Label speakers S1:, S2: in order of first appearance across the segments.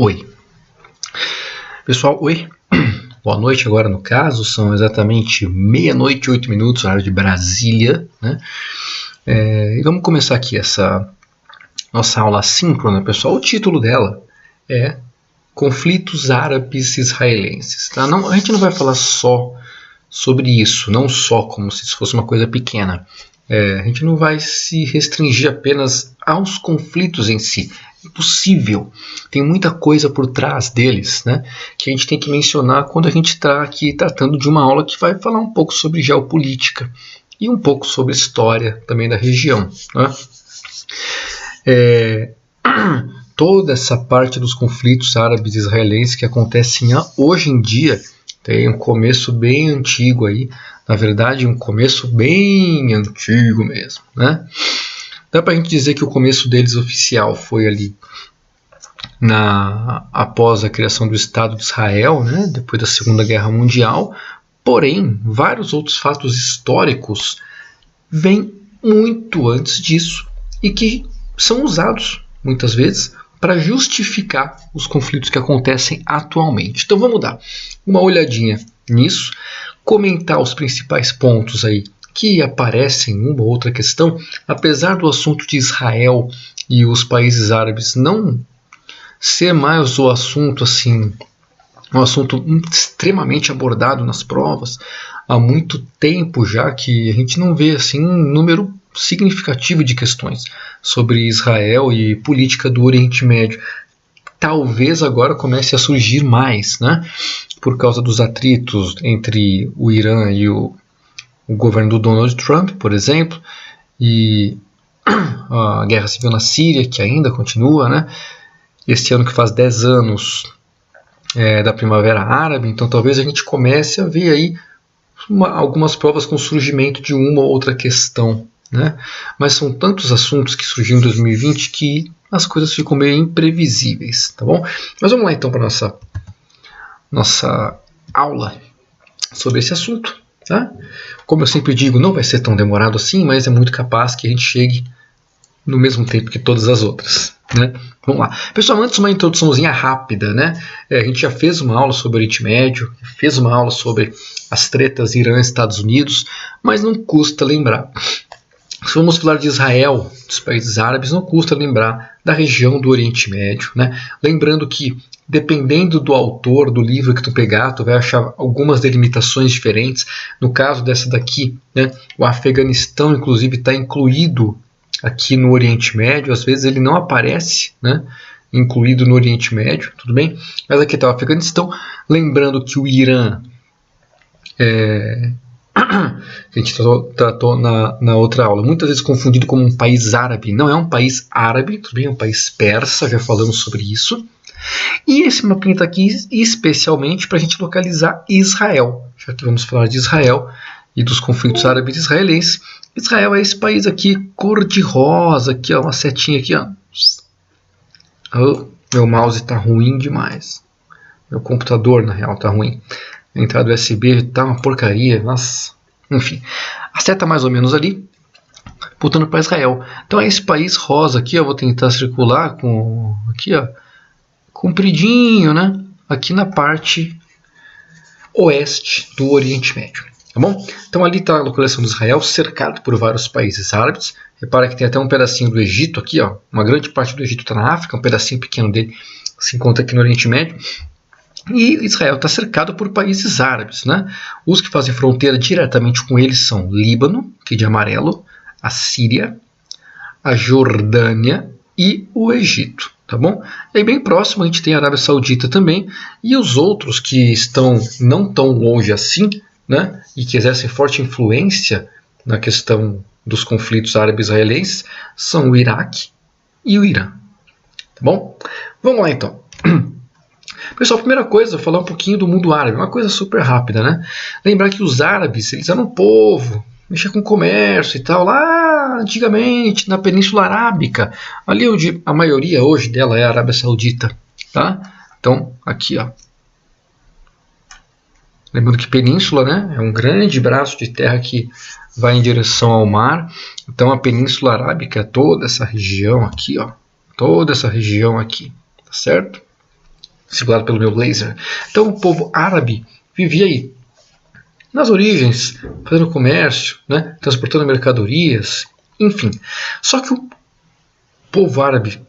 S1: Oi. Pessoal, oi. Boa noite agora no caso, são exatamente 00:08, 8 minutos, horário de Brasília, né? E vamos começar aqui essa nossa aula assíncrona, pessoal. O título dela é Conflitos Árabes Israelenses. Tá? A gente não vai falar só sobre isso, não só como se isso fosse uma coisa pequena. A gente não vai se restringir apenas aos conflitos em si. Impossível. Tem muita coisa por trás deles, né, que a gente tem que mencionar quando a gente está aqui tratando de uma aula que vai falar um pouco sobre geopolítica e um pouco sobre história também da região. Né? Toda essa parte dos conflitos árabes e israelenses que acontecem hoje em dia tem um começo bem antigo aí, na verdade um começo bem antigo mesmo, né? Dá para a gente dizer que o começo deles oficial foi ali após a criação do Estado de Israel, né, depois da Segunda Guerra Mundial, porém vários outros fatos históricos vêm muito antes disso e que são usados muitas vezes para justificar os conflitos que acontecem atualmente. Então vamos dar uma olhadinha nisso, comentar os principais pontos aí que aparecem em uma ou outra questão, apesar do assunto de Israel e os países árabes não ser mais o assunto assim, um assunto extremamente abordado nas provas há muito tempo já, que a gente não vê assim um número significativo de questões sobre Israel e política do Oriente Médio. Talvez agora comece a surgir mais, né, por causa dos atritos entre o Irã e o governo do Donald Trump, por exemplo, e a guerra civil na Síria, que ainda continua, né? Este ano que faz 10 anos da Primavera Árabe, então talvez a gente comece a ver aí algumas provas com o surgimento de uma ou outra questão, né? Mas são tantos assuntos que surgiram em 2020 que as coisas ficam meio imprevisíveis, tá bom? Mas vamos lá então para nossa aula sobre esse assunto. Tá? Como eu sempre digo, não vai ser tão demorado assim, mas é muito capaz que a gente chegue no mesmo tempo que todas as outras, né? Vamos lá. Pessoal, antes uma introduçãozinha rápida, né? A gente já fez uma aula sobre o Oriente Médio, fez uma aula sobre as tretas Irã e Estados Unidos, mas não custa lembrar. Se vamos falar de Israel, dos países árabes, não custa lembrar da região do Oriente Médio, né? Lembrando que, dependendo do autor do livro que tu pegar, tu vai achar algumas delimitações diferentes. No caso dessa daqui, né, o Afeganistão, inclusive, está incluído aqui no Oriente Médio. Às vezes ele não aparece, né, incluído no Oriente Médio, tudo bem? Mas aqui está o Afeganistão. Lembrando que o Irã que a gente tratou na outra aula, muitas vezes confundido como um país árabe. Não é um país árabe, tudo bem? É um país persa, já falamos sobre isso. E esse mapinha está aqui especialmente para a gente localizar Israel, já que vamos falar de Israel e dos conflitos árabes israelenses. Israel é esse país aqui, cor-de-rosa, aqui, ó, uma setinha aqui, ó. Oh, meu mouse está ruim demais. Meu computador, na real, está ruim. A entrada USB está uma porcaria, nossa. Enfim, a seta mais ou menos ali, apontando para Israel. Então é esse país rosa aqui, eu vou tentar circular com aqui, ó, compridinho, né? Aqui na parte oeste do Oriente Médio, tá bom? Então ali está a localização de Israel, cercado por vários países árabes. Repara que tem até um pedacinho do Egito aqui, ó. Uma grande parte do Egito está na África, um pedacinho pequeno dele se encontra aqui no Oriente Médio. E Israel está cercado por países árabes, né? Os que fazem fronteira diretamente com eles são Líbano, que é de amarelo, a Síria, a Jordânia e o Egito, tá bom? E aí bem próximo a gente tem a Arábia Saudita também, e os outros que estão não tão longe assim, né? E que exercem forte influência na questão dos conflitos árabe-israelenses são o Iraque e o Irã, tá bom? Vamos lá então. Pessoal, primeira coisa, falar um pouquinho do mundo árabe, uma coisa super rápida, né? Lembrar que os árabes, eles eram um povo, mexia com comércio e tal, lá antigamente, na Península Arábica, ali onde a maioria hoje dela é a Arábia Saudita, tá? Então, aqui, ó. Lembrando que Península, né, é um grande braço de terra que vai em direção ao mar. Então, a Península Arábica é toda essa região aqui, ó. Toda essa região aqui, tá certo? circulado pelo meu laser. Então o povo árabe vivia aí, nas origens, fazendo comércio, né, transportando mercadorias, enfim. Só que o povo árabe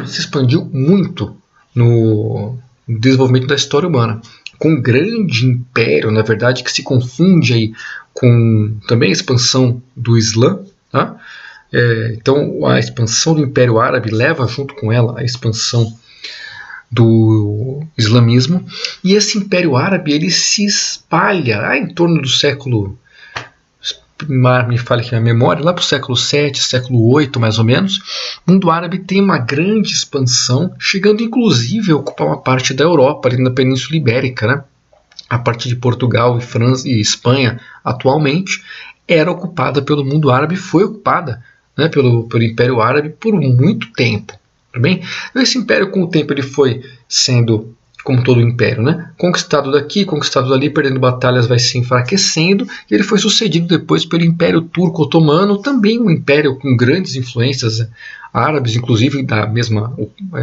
S1: se expandiu muito no desenvolvimento da história humana, com um grande império, na verdade, que se confunde aí com também a expansão do Islã. Tá? Então a expansão do Império Árabe leva junto com ela a expansão do islamismo, e esse Império Árabe ele se espalha em torno do século, me fale aqui a memória, lá para o século 7, século 8 mais ou menos. O mundo árabe tem uma grande expansão, chegando inclusive a ocupar uma parte da Europa, ali na Península Ibérica, né? A parte de Portugal e França e Espanha atualmente era ocupada pelo mundo árabe, foi ocupada, né, pelo Império Árabe por muito tempo. Tá bem? Esse império, com o tempo, ele foi sendo, como todo império, né, conquistado daqui, conquistado dali, perdendo batalhas, vai se enfraquecendo, e ele foi sucedido depois pelo Império Turco Otomano, também um império com grandes influências árabes, inclusive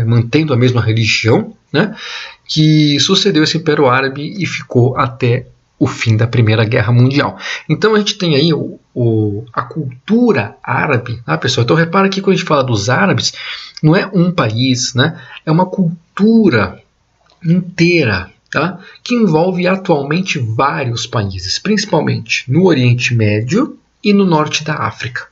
S1: mantendo a mesma religião, né, que sucedeu esse Império Árabe e ficou até o fim da Primeira Guerra Mundial. Então a gente tem aí a cultura árabe, tá, pessoal? Então repara que quando a gente fala dos árabes, não é um país, né? É uma cultura inteira, tá? Que envolve atualmente vários países, principalmente no Oriente Médio e no norte da África,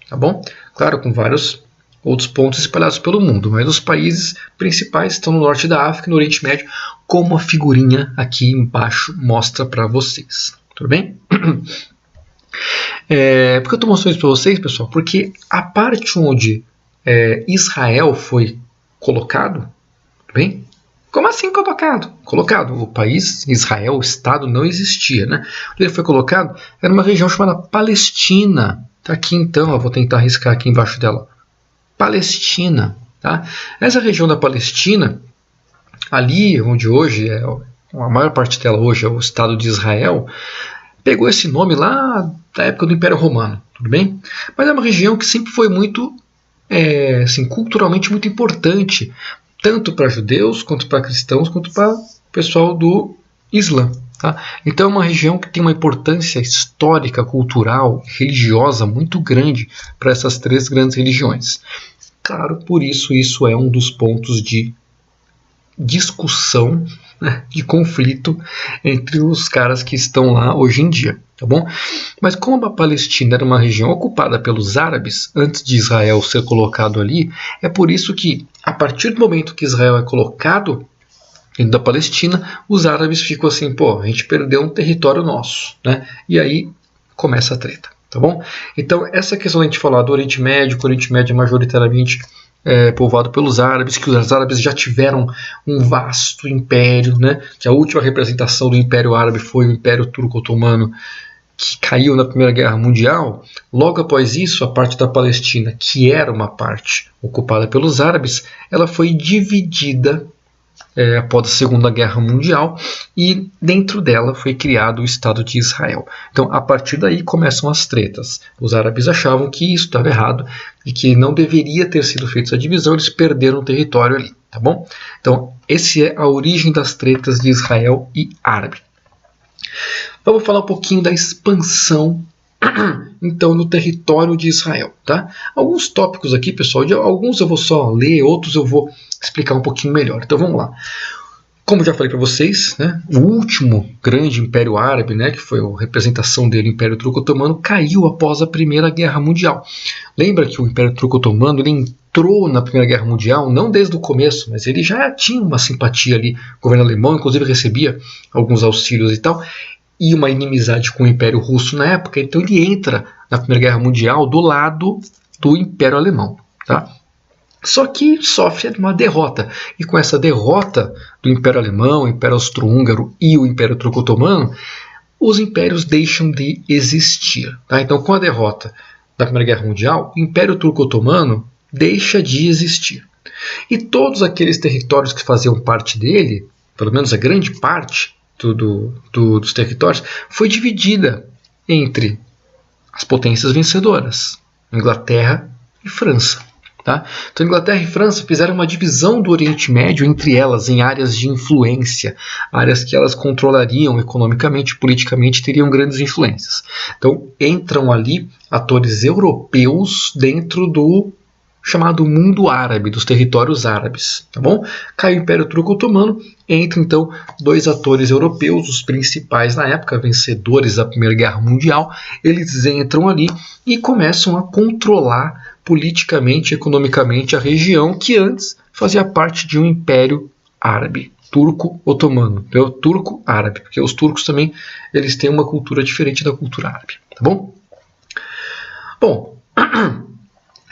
S1: tá bom? Claro, com vários outros pontos espalhados pelo mundo, mas os países principais estão no norte da África e no Oriente Médio, como a figurinha aqui embaixo mostra para vocês. Tudo bem? Por que eu estou mostrando isso para vocês, pessoal? Porque a parte onde Israel foi colocado, tudo bem? Como assim colocado? Colocado. O país Israel, o Estado, não existia, né? Onde ele foi colocado era uma região chamada Palestina. Está aqui então, eu vou tentar riscar aqui embaixo dela. Palestina. Tá? Essa região da Palestina, ali onde hoje a maior parte dela hoje é o Estado de Israel, pegou esse nome lá da época do Império Romano, tudo bem? Mas é uma região que sempre foi muito, assim, culturalmente muito importante, tanto para judeus, quanto para cristãos, quanto para o pessoal do Islã. Tá? Então é uma região que tem uma importância histórica, cultural, religiosa muito grande para essas três grandes religiões. Claro, por isso é um dos pontos de discussão, né, de conflito entre os caras que estão lá hoje em dia, tá bom? Mas como a Palestina era uma região ocupada pelos árabes antes de Israel ser colocado ali, é por isso que a partir do momento que Israel é colocado dentro da Palestina, os árabes ficam assim, pô, a gente perdeu um território nosso, né? E aí começa a treta, tá bom? Então essa questão da gente falar do Oriente Médio, que o Oriente Médio é majoritariamente povoado pelos árabes, que os árabes já tiveram um vasto império, né? Que a última representação do Império Árabe foi o Império Turco Otomano, que caiu na Primeira Guerra Mundial. Logo após isso, a parte da Palestina, que era uma parte ocupada pelos árabes, ela foi dividida após a Segunda Guerra Mundial, e dentro dela foi criado o Estado de Israel. Então, a partir daí começam as tretas. Os árabes achavam que isso estava errado e que não deveria ter sido feita essa divisão, eles perderam o território ali, tá bom? Então, essa é a origem das tretas de Israel e árabe. Vamos falar um pouquinho da expansão então no território de Israel, tá? Alguns tópicos aqui, pessoal, alguns eu vou só ler, outros eu vou explicar um pouquinho melhor. Então vamos lá. Como já falei para vocês, né, o último grande império árabe, né, que foi a representação dele, o Império Turco Otomano, caiu após a Primeira Guerra Mundial. Lembra que o Império Turco Otomano ele entrou na Primeira Guerra Mundial, não desde o começo, mas ele já tinha uma simpatia ali, o governo alemão, inclusive recebia alguns auxílios e tal, e uma inimizade com o Império Russo na época, então ele entra na Primeira Guerra Mundial do lado do Império Alemão. Tá? Só que sofre uma derrota, e com essa derrota do Império Alemão, o Império Austro-Húngaro e o Império Turco-Otomano, os impérios deixam de existir. Tá? Então, com a derrota da Primeira Guerra Mundial, o Império Turco-Otomano deixa de existir. E todos aqueles territórios que faziam parte dele, pelo menos a grande parte dos territórios, foi dividida entre as potências vencedoras, Inglaterra e França. Tá? Então, Inglaterra e França fizeram uma divisão do Oriente Médio entre elas em áreas de influência, áreas que elas controlariam economicamente, politicamente, teriam grandes influências. Então, entram ali atores europeus dentro do chamado mundo árabe, dos territórios árabes. Tá bom? Cai o Império Turco Otomano, entram então dois atores europeus, os principais na época, vencedores da Primeira Guerra Mundial. Eles entram ali e começam a controlar politicamente e economicamente a região que antes fazia parte de um império árabe, turco-otomano, turco-árabe, porque os turcos também eles têm uma cultura diferente da cultura árabe, tá bom? Bom,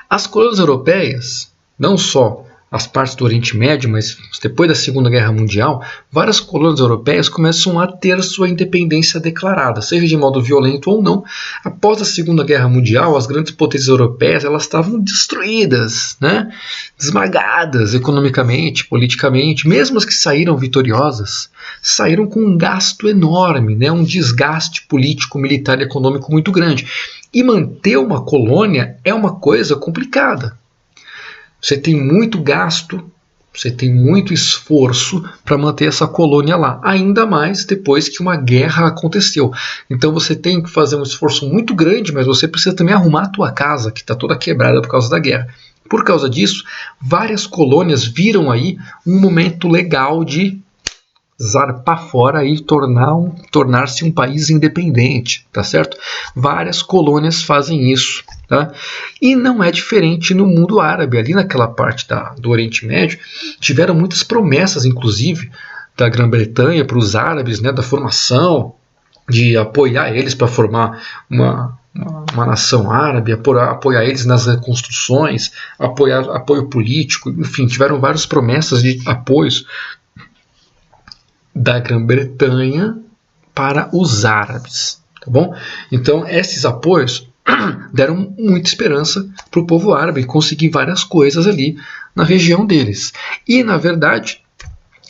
S1: as colônias europeias, não só as partes do Oriente Médio, mas depois da Segunda Guerra Mundial, várias colônias europeias começam a ter sua independência declarada, seja de modo violento ou não. Após a Segunda Guerra Mundial, as grandes potências europeias elas estavam destruídas, né? Esmagadas economicamente, politicamente. Mesmo as que saíram vitoriosas, saíram com um gasto enorme, né? Um desgaste político, militar e econômico muito grande. E manter uma colônia é uma coisa complicada. Você tem muito gasto, você tem muito esforço para manter essa colônia lá, ainda mais depois que uma guerra aconteceu. Então você tem que fazer um esforço muito grande, mas você precisa também arrumar a tua casa, que está toda quebrada por causa da guerra. Por causa disso, várias colônias viram aí um momento legal de zarpar fora e tornar-se um país independente, tá certo? Várias colônias fazem isso, tá? E não é diferente no mundo árabe. Ali naquela parte do Oriente Médio, tiveram muitas promessas, inclusive, da Grã-Bretanha para os árabes, né, da formação, de apoiar eles para formar uma nação árabe, apoiar eles nas reconstruções, apoio político, enfim, tiveram várias promessas de apoios da Grã-Bretanha para os árabes, tá bom? Então, esses apoios deram muita esperança para o povo árabe conseguir várias coisas ali na região deles. E, na verdade,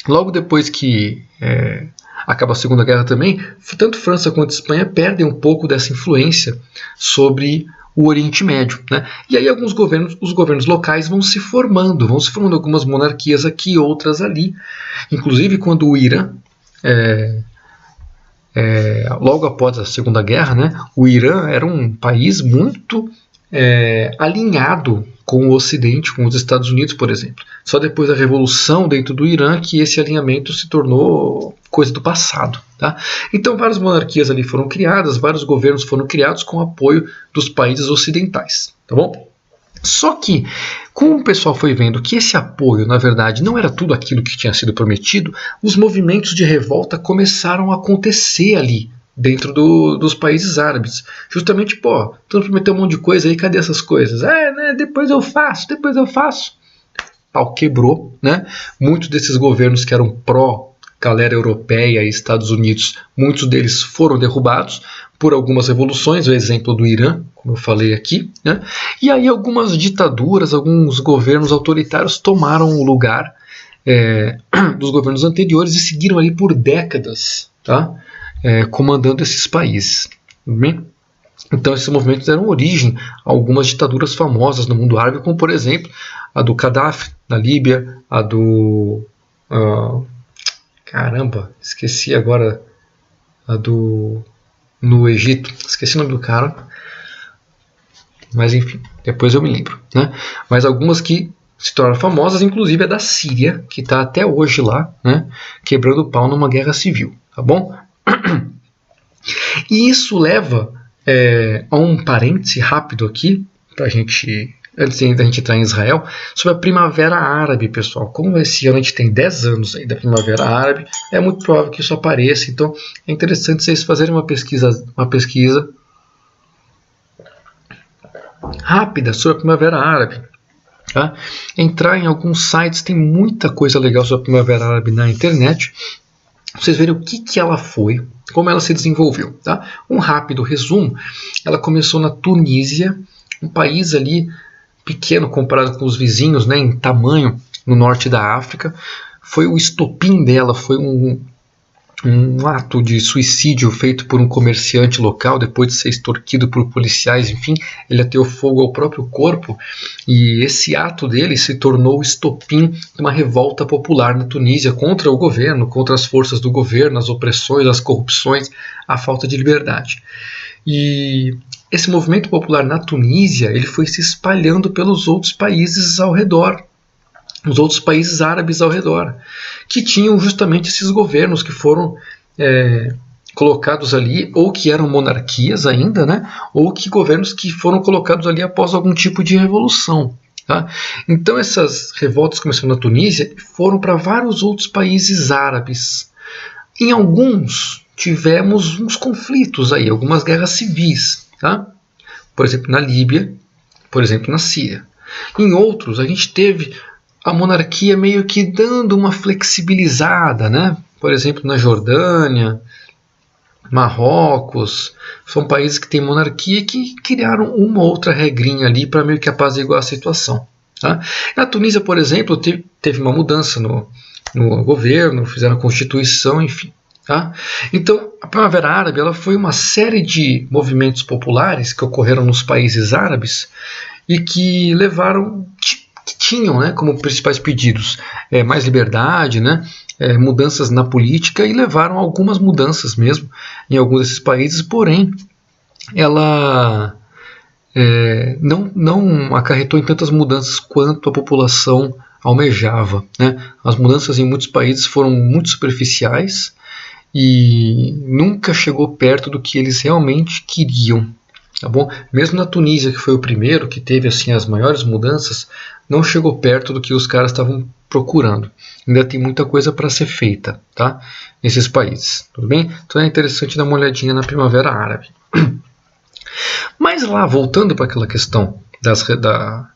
S1: logo depois que acaba a Segunda Guerra também, tanto França quanto Espanha perdem um pouco dessa influência sobre o Oriente Médio, né? E aí os governos locais vão se formando algumas monarquias aqui, outras ali. Inclusive quando o Irã, logo após a Segunda Guerra, né, o Irã era um país muito alinhado com o Ocidente, com os Estados Unidos, por exemplo. Só depois da Revolução dentro do Irã que esse alinhamento se tornou coisa do passado. Tá? Então várias monarquias ali foram criadas, vários governos foram criados com apoio dos países ocidentais. Tá bom? Só que, como o pessoal foi vendo que esse apoio, na verdade, não era tudo aquilo que tinha sido prometido, os movimentos de revolta começaram a acontecer ali, dentro dos países árabes. Justamente, tanto prometeu um monte de coisa aí, cadê essas coisas? Né, depois eu faço. Pau quebrou, né? Muitos desses governos que eram pró-galera europeia e Estados Unidos, muitos deles foram derrubados por algumas revoluções, o exemplo do Irã, como eu falei aqui, né? E aí algumas ditaduras, alguns governos autoritários tomaram o lugar dos governos anteriores e seguiram ali por décadas, tá? Comandando esses países. Tudo bem? Então esses movimentos deram origem a algumas ditaduras famosas no mundo árabe, como por exemplo a do Gaddafi na Líbia, a do... esqueci agora a do... no Egito, esqueci o nome do cara, mas enfim, depois eu me lembro, né? Mas algumas que se tornaram famosas, inclusive a da Síria, que está até hoje lá, né? Quebrando o pau numa guerra civil, tá bom? E isso leva a um parêntese rápido aqui, pra gente, antes da gente entrar em Israel, sobre a Primavera Árabe, pessoal. Como esse ano a gente tem 10 anos aí da Primavera Árabe, é muito provável que isso apareça, então é interessante vocês fazerem uma pesquisa rápida sobre a Primavera Árabe. Tá? Entrar em alguns sites, tem muita coisa legal sobre a Primavera Árabe na internet. Vocês verem o que ela foi, como ela se desenvolveu. Tá? Um rápido resumo: ela começou na Tunísia, um país ali pequeno comparado com os vizinhos, né, em tamanho, no norte da África. Foi o estopim dela, foi um ato de suicídio feito por um comerciante local depois de ser extorquido por policiais, enfim, ele ateou fogo ao próprio corpo, e esse ato dele se tornou o estopim de uma revolta popular na Tunísia contra o governo, contra as forças do governo, as opressões, as corrupções, a falta de liberdade. E esse movimento popular na Tunísia, ele foi se espalhando pelos outros países ao redor, os outros países árabes ao redor, que tinham justamente esses governos que foram colocados ali, ou que eram monarquias ainda, né, ou que governos que foram colocados ali após algum tipo de revolução. Tá? Então essas revoltas começaram na Tunísia e foram para vários outros países árabes. Em alguns tivemos uns conflitos aí, algumas guerras civis, tá? Por exemplo na Líbia, por exemplo na Síria. Em outros a gente teve a monarquia meio que dando uma flexibilizada, né? Por exemplo, na Jordânia, Marrocos, são países que têm monarquia que criaram uma outra regrinha ali para meio que apaziguar a situação. Tá? Na Tunísia, por exemplo, teve uma mudança no governo, fizeram a constituição, enfim. Tá? Então, a Primavera Árabe ela foi uma série de movimentos populares que ocorreram nos países árabes e que levaram... que tinham, né, como principais pedidos mais liberdade, né, mudanças na política, e levaram a algumas mudanças mesmo em alguns desses países, porém ela não acarretou em tantas mudanças quanto a população almejava. Né. As mudanças em muitos países foram muito superficiais e nunca chegou perto do que eles realmente queriam. Tá bom? Mesmo na Tunísia, que foi o primeiro que teve assim as maiores mudanças, não chegou perto do que os caras estavam procurando. Ainda tem muita coisa para ser feita, tá? Nesses países, tudo bem? Então é interessante dar uma olhadinha na Primavera Árabe. Mas lá, voltando para aquela questão da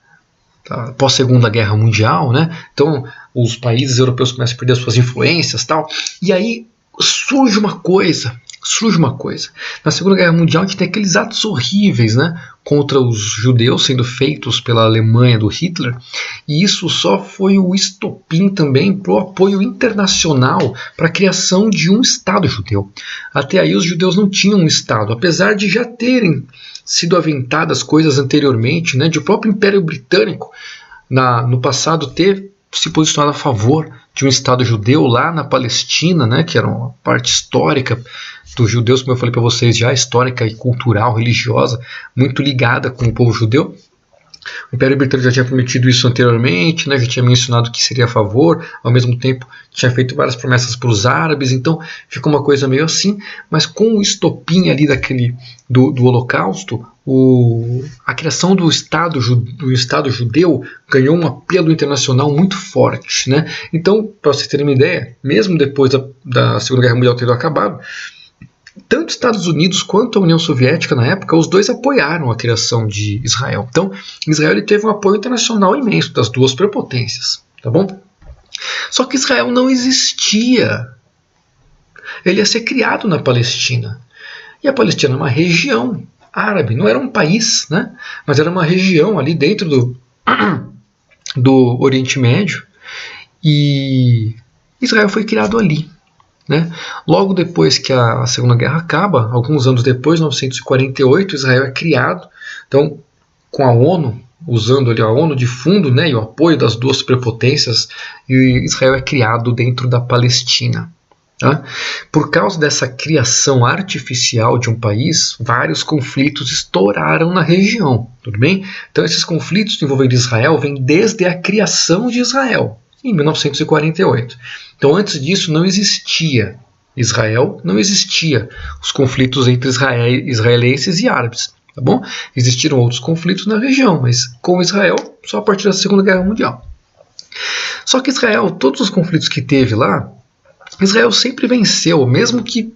S1: pós-Segunda Guerra Mundial, né? Então os países europeus começam a perder suas influências, tal, e aí surge uma coisa. Na Segunda Guerra Mundial a gente tem aqueles atos horríveis, né, contra os judeus sendo feitos pela Alemanha do Hitler, e isso só foi o estopim também para o apoio internacional para a criação de um Estado judeu. Até aí os judeus não tinham um Estado, apesar de já terem sido aventadas coisas anteriormente, né, de o próprio Império Britânico no passado ter se posicionado a favor de um Estado judeu lá na Palestina, né, que era uma parte histórica dos judeus, como eu falei para vocês já, histórica e cultural, religiosa, muito ligada com o povo judeu. O Império Britânico já tinha prometido isso anteriormente, né, já tinha mencionado que seria a favor, ao mesmo tempo tinha feito várias promessas para os árabes, então ficou uma coisa meio assim, mas com o estopim ali do Holocausto, a criação do Estado judeu ganhou um apelo internacional muito forte. Né? Então, para vocês terem uma ideia, mesmo depois da Segunda Guerra Mundial ter acabado, tanto os Estados Unidos quanto a União Soviética, na época, os dois apoiaram a criação de Israel. Então, Israel ele teve um apoio internacional imenso das duas prepotências. Tá bom? Só que Israel não existia. Ele ia ser criado na Palestina. E a Palestina é uma região árabe, não era um país, né? Mas era uma região ali dentro do Oriente Médio. E Israel foi criado ali. Né? Logo depois que a Segunda Guerra acaba, alguns anos depois, 1948, Israel é criado, então com a ONU, usando ali a ONU de fundo, né, e o apoio das duas prepotências, e Israel é criado dentro da Palestina. Tá? Por causa dessa criação artificial de um país, vários conflitos estouraram na região, tudo bem? Então esses conflitos envolvendo Israel vêm desde a criação de Israel, em 1948. Então antes disso não existia Israel, não existia os conflitos entre israelenses e árabes. Tá bom? Existiram outros conflitos na região, mas com Israel só a partir da Segunda Guerra Mundial. Só que Israel, todos os conflitos que teve lá, Israel sempre venceu, mesmo que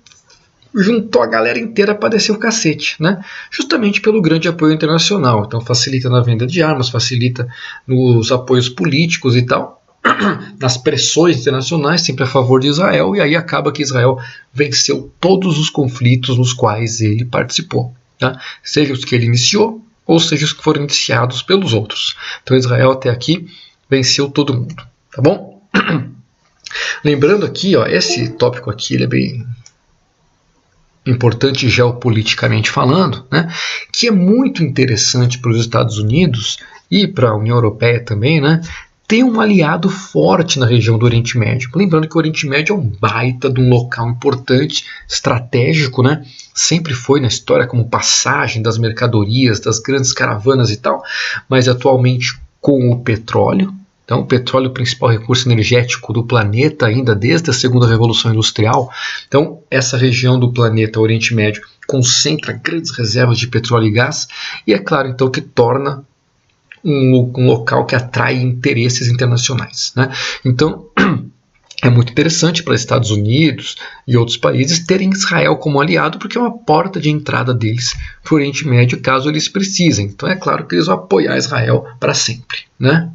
S1: juntou a galera inteira para descer o cacete, né? Justamente pelo grande apoio internacional. Então facilita na venda de armas, facilita nos apoios políticos e tal, nas pressões internacionais, sempre a favor de Israel, e aí acaba que Israel venceu todos os conflitos nos quais ele participou. Tá? Seja os que ele iniciou, ou seja os que foram iniciados pelos outros. Então Israel até aqui venceu todo mundo. Tá bom? Lembrando aqui, ó, esse tópico aqui ele é bem importante geopoliticamente falando, né, que é muito interessante para os Estados Unidos e para a União Europeia também, né, ter um aliado forte na região do Oriente Médio. Lembrando que o Oriente Médio é um baita de um local importante, estratégico, né, sempre foi na história como passagem das mercadorias, das grandes caravanas e tal, mas atualmente com o petróleo. Então, o petróleo é o principal recurso energético do planeta ainda desde a segunda revolução industrial. Então, essa região do planeta, o Oriente Médio, concentra grandes reservas de petróleo e gás e é claro, então, que torna um local que atrai interesses internacionais, né? Então, é muito interessante para Estados Unidos e outros países terem Israel como aliado, porque é uma porta de entrada deles para o Oriente Médio, caso eles precisem. Então, é claro que eles vão apoiar Israel para sempre, né?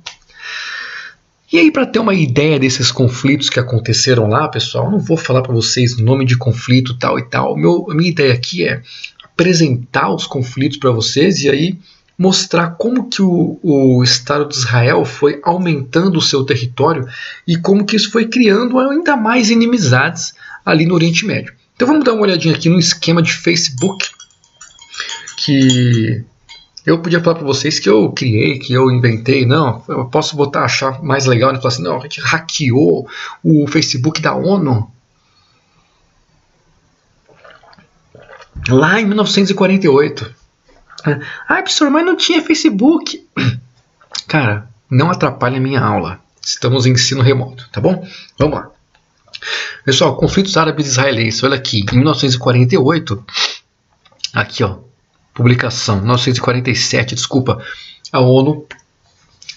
S1: E aí, para ter uma ideia desses conflitos que aconteceram lá, pessoal, eu não vou falar para vocês nome de conflito tal e tal. A minha ideia aqui é apresentar os conflitos para vocês e aí mostrar como que o Estado de Israel foi aumentando o seu território e como que isso foi criando ainda mais inimizades ali no Oriente Médio. Então vamos dar uma olhadinha aqui no esquema de Facebook que eu podia falar para vocês que eu criei, que eu inventei. Não, eu posso achar mais legal e falar assim, não, a gente hackeou o Facebook da ONU lá em 1948. Ah, professor, mas não tinha Facebook. Cara, não atrapalhe a minha aula. Estamos em ensino remoto, tá bom? Vamos lá. Pessoal, conflitos árabes israelenses. Olha aqui, em 1948, aqui ó, publicação, 1947, desculpa, a ONU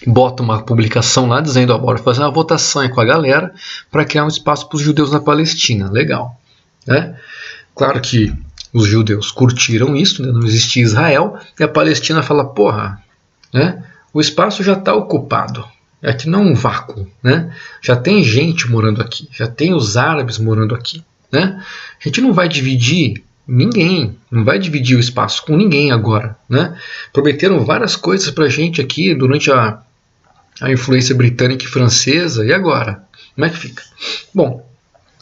S1: bota uma publicação lá dizendo, bora fazer uma votação aí com a galera para criar um espaço para os judeus na Palestina. Legal, né? Claro que os judeus curtiram isso, né? Não existia Israel, e a Palestina fala, porra, né? O espaço já está ocupado, aqui não é um vácuo, né? Já tem gente morando aqui, já tem os árabes morando aqui, né? A gente não vai dividir ninguém, não vai dividir o espaço com ninguém agora, né? Prometeram várias coisas pra gente aqui durante a influência britânica e francesa, e agora? Como é que fica? Bom,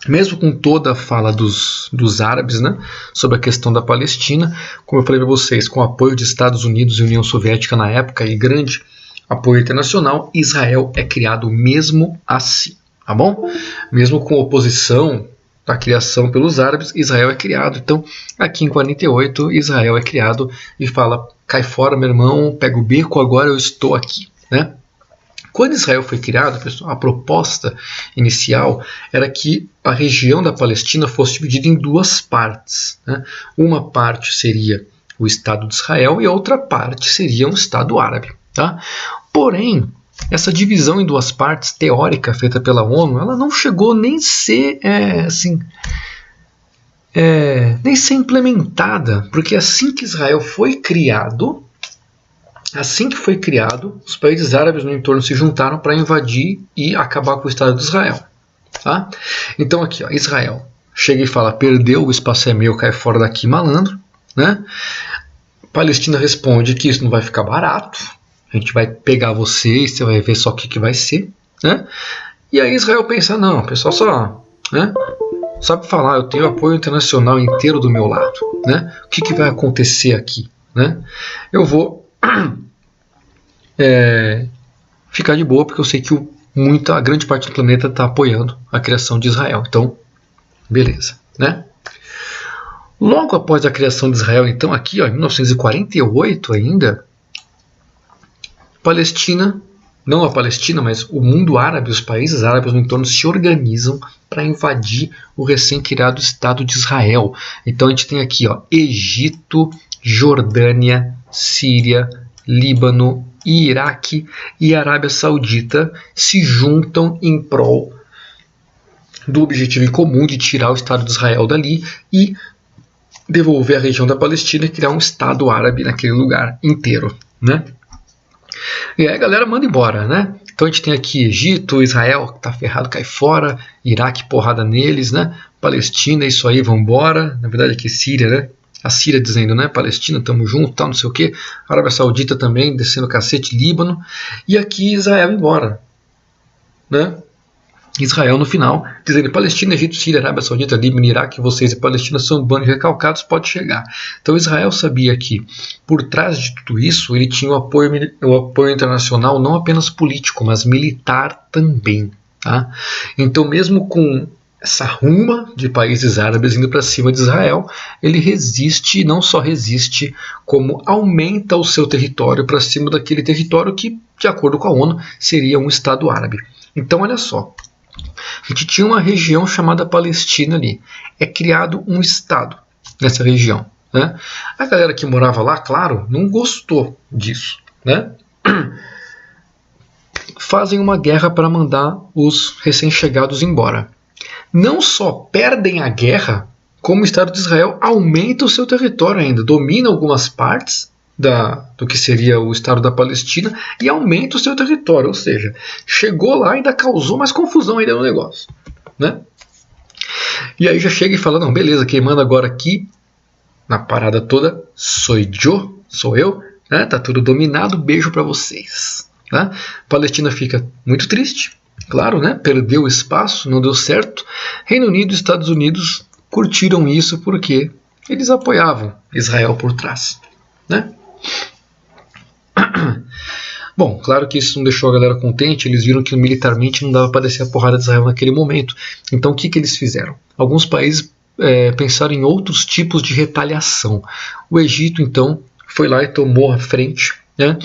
S1: mesmo com toda a fala dos árabes, né, sobre a questão da Palestina, como eu falei para vocês, com o apoio de Estados Unidos e União Soviética na época e grande apoio internacional, Israel é criado mesmo assim, tá bom? Mesmo com oposição à criação pelos árabes, Israel é criado. Então, aqui em 48, Israel é criado e fala, cai fora, meu irmão, pega o beco, agora eu estou aqui, né? Quando Israel foi criado, pessoal, a proposta inicial era que a região da Palestina fosse dividida em duas partes, né? Uma parte seria o Estado de Israel e a outra parte seria um Estado árabe, tá? Porém, essa divisão em duas partes teórica feita pela ONU, ela não chegou nem ser nem ser implementada, porque assim que Israel foi criado, os países árabes no entorno se juntaram para invadir e acabar com o Estado de Israel. Tá? Então aqui, ó, Israel chega e fala, perdeu, o espaço é meu, cai fora daqui, malandro. Né? Palestina responde que isso não vai ficar barato, a gente vai pegar você e você vai ver só o que vai ser. Né? E aí Israel pensa, não, o pessoal só... né? Sabe falar, eu tenho apoio internacional inteiro do meu lado. Né? O que vai acontecer aqui? Né? Eu vou ficar de boa, porque eu sei que a grande parte do planeta está apoiando a criação de Israel. Então, beleza. Né? Logo após a criação de Israel, então, aqui, ó, em 1948 ainda, Palestina, não a Palestina, mas o mundo árabe, os países árabes no entorno se organizam para invadir o recém-criado Estado de Israel. Então a gente tem aqui, ó, Egito, Jordânia, Síria, Líbano, Iraque e Arábia Saudita se juntam em prol do objetivo em comum de tirar o Estado de Israel dali e devolver a região da Palestina e criar um Estado árabe naquele lugar inteiro, né? E aí a galera manda embora, né? Então a gente tem aqui Egito, Israel, que tá ferrado, cai fora, Iraque, porrada neles, né? Palestina, isso aí, vambora. Na verdade aqui Síria, né? A Síria dizendo, né? Palestina, tamo junto, tal, não sei o que. Arábia Saudita também, descendo cacete, Líbano. E aqui Israel embora, né? Israel no final, dizendo: Palestina, Egito, Síria, Arábia Saudita, Líbano, Iraque, vocês e Palestina são bandos recalcados, pode chegar. Então Israel sabia que por trás de tudo isso ele tinha o apoio internacional não apenas político, mas militar também. Tá? Então mesmo com essa ruma de países árabes indo para cima de Israel, ele resiste, não só resiste, como aumenta o seu território para cima daquele território que, de acordo com a ONU, seria um Estado árabe. Então olha só, a gente tinha uma região chamada Palestina ali. É criado um Estado nessa região. Né? A galera que morava lá, claro, não gostou disso. Né? Fazem uma guerra para mandar os recém-chegados embora. Não só perdem a guerra, como o Estado de Israel aumenta o seu território ainda, domina algumas partes do que seria o Estado da Palestina e aumenta o seu território, ou seja, chegou lá e ainda causou mais confusão ainda no negócio. Né? E aí já chega e fala: não, beleza, quem manda agora aqui na parada toda sou eu, né? Tá tudo dominado, beijo para vocês. Né? Palestina fica muito triste, claro, né? Perdeu o espaço, não deu certo. Reino Unido e Estados Unidos curtiram isso porque eles apoiavam Israel por trás. Né? Bom, claro que isso não deixou a galera contente, eles viram que militarmente não dava para descer a porrada de Israel naquele momento. Então o que eles fizeram? Alguns países pensaram em outros tipos de retaliação. O Egito, então, foi lá e tomou a frente, né?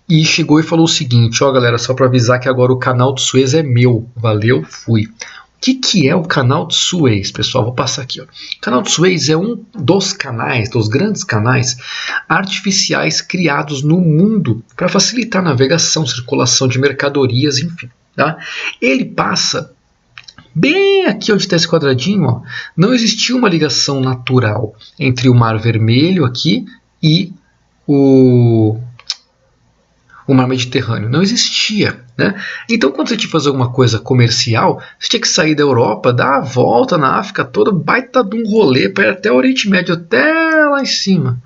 S1: E chegou e falou o seguinte: ó galera, só para avisar que agora o canal de Suez é meu, valeu, fui. O que é o canal de Suez, pessoal? Vou passar aqui. Ó. O canal de Suez é um dos canais, dos grandes canais artificiais criados no mundo para facilitar a navegação, circulação de mercadorias, enfim. Tá? Ele passa bem aqui onde está esse quadradinho. Ó. Não existia uma ligação natural entre o Mar Vermelho aqui e o Mar Mediterrâneo. Não existia. Né? Então, quando você tinha que fazer alguma coisa comercial, você tinha que sair da Europa, dar a volta na África toda, baita de um rolê para ir até o Oriente Médio, até lá em cima.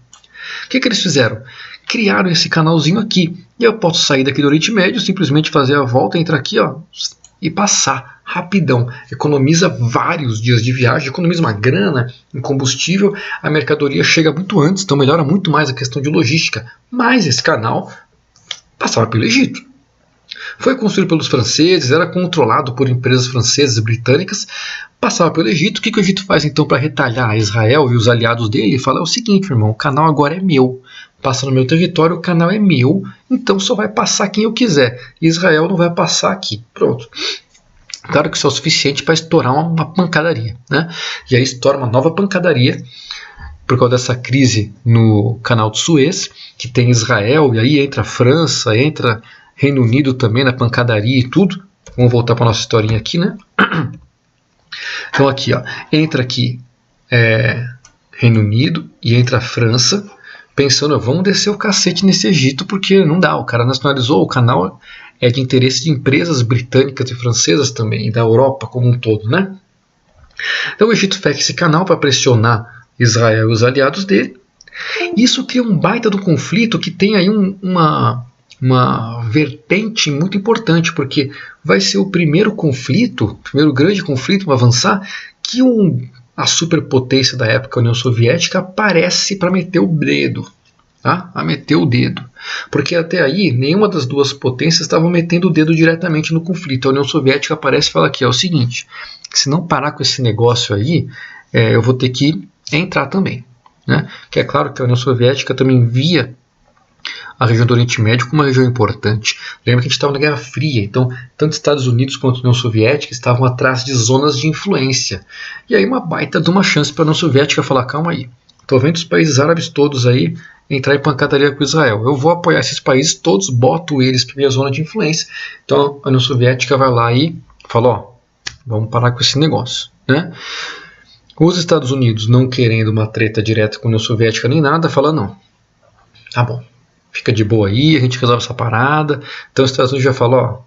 S1: O que eles fizeram? Criaram esse canalzinho aqui. E eu posso sair daqui do Oriente Médio, simplesmente fazer a volta, entrar aqui ó, e passar rapidão. Economiza vários dias de viagem, economiza uma grana em combustível, a mercadoria chega muito antes, então melhora muito mais a questão de logística. Mas esse canal passava pelo Egito. Foi construído pelos franceses, era controlado por empresas francesas e britânicas, passava pelo Egito. O que o Egito faz então para retalhar Israel e os aliados dele? Ele fala: é o seguinte, irmão, o canal agora é meu, passa no meu território, o canal é meu, então só vai passar quem eu quiser. Israel não vai passar aqui. Pronto. Claro que isso é o suficiente para estourar uma pancadaria. Né? E aí estoura uma nova pancadaria por causa dessa crise no canal de Suez, que tem Israel, e aí entra a França, entra Reino Unido também na pancadaria e tudo. Vamos voltar para a nossa historinha aqui, né? Então aqui, ó, entra aqui Reino Unido e entra a França, pensando: vamos descer o cacete nesse Egito, porque não dá, o cara nacionalizou, o canal é de interesse de empresas britânicas e francesas também, e da Europa como um todo, né? Então o Egito fecha esse canal para pressionar Israel e os aliados dele. Isso cria um baita do conflito que tem aí uma vertente muito importante, porque vai ser o primeiro conflito, o primeiro grande conflito para avançar, que a superpotência da época, a União Soviética, aparece para meter o dedo. Tá? A meter o dedo. Porque até aí, nenhuma das duas potências estava metendo o dedo diretamente no conflito. A União Soviética aparece e fala aqui: é o seguinte, se não parar com esse negócio aí, eu vou ter que entrar também. Né? Que é claro que a União Soviética também via a região do Oriente Médio como uma região importante. Lembra que a gente estava na Guerra Fria, então tanto Estados Unidos quanto a União Soviética estavam atrás de zonas de influência. E aí uma baita de uma chance para a União Soviética falar: calma aí, estou vendo os países árabes todos aí entrar em pancadaria com Israel. Eu vou apoiar esses países todos, boto eles para minha zona de influência. Então a União Soviética vai lá e fala: ó, vamos parar com esse negócio. Né? Os Estados Unidos, não querendo uma treta direta com a União Soviética nem nada, fala: não, tá bom, fica de boa aí, a gente resolve essa parada. Então os Estados Unidos já falou: ó,